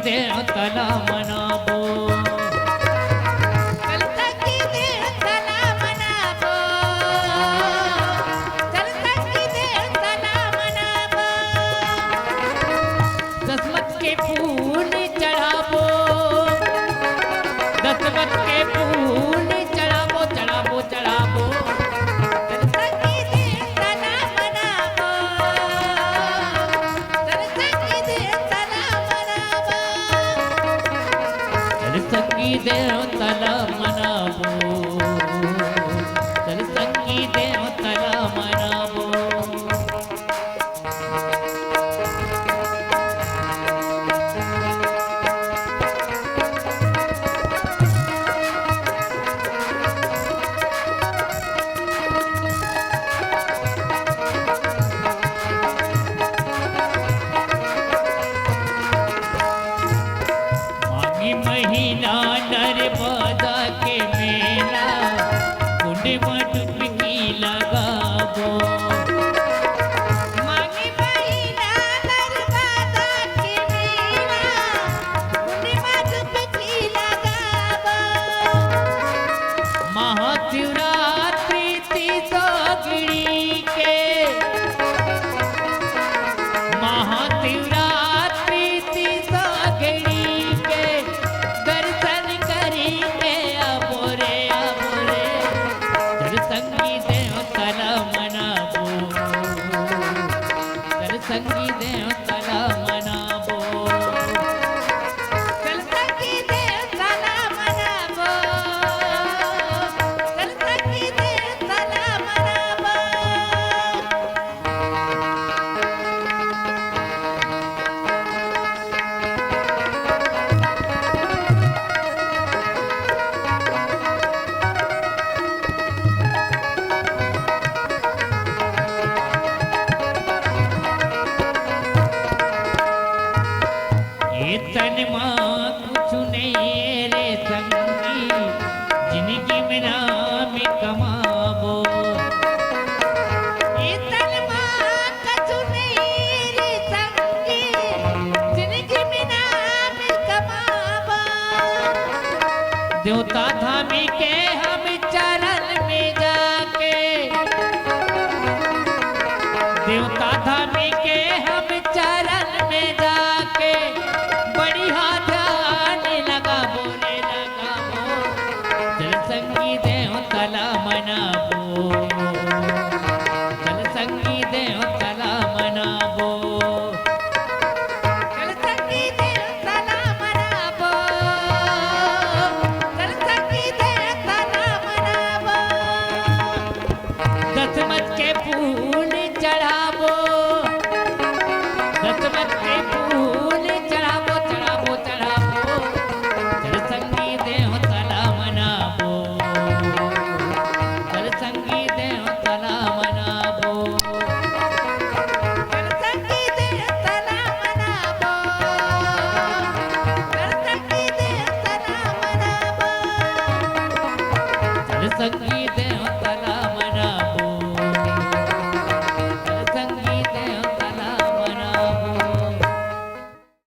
देवताला मनावो दसमत के फूल चढ़ावो दसमत के फूल चढ़ावो चढ़ावो चढ़ावो संगी देवताला मनावो चल संगी देवताला मनावो महीना नर्मदा के मेला कुंड में डुबकी लगावो मांगी महीना नर्मदा के मेला कुंड में डुबकी लगावो महाशिवरात्रि तीसोगड़ी के महाशिवरात्रि तीसोगड़ी संगी देवताला मनावो चल संगी देवताला मनावो चल संगी देवताला मनावो चल संगी देवताला मनावो तन माँ कुछ नहीं रे संगी जिंदगी में नाम कमावो तन माँ कुछ नहीं रे संगी जिंदगी में नाम कमावो देवता धामी के हम चरण में जाके देवता धामी के हम चरण में जाके बढ़िया ध्यान लगावो रे लगावो चल संगी देवताला मनावो चल संगी देवताला मनावो चल संगी देवताला मनावो चल संगी देवताला मनावो दसमत के फूल चढ़ावो दसमत के फूल चढ़ावो चढ़ावो चढ़ावो चल संगी देवताला मनावो चल संगी देवताला मनावो चल संगी देवताला मनावो चल संगी देवताला मनावो चल संगी देवताला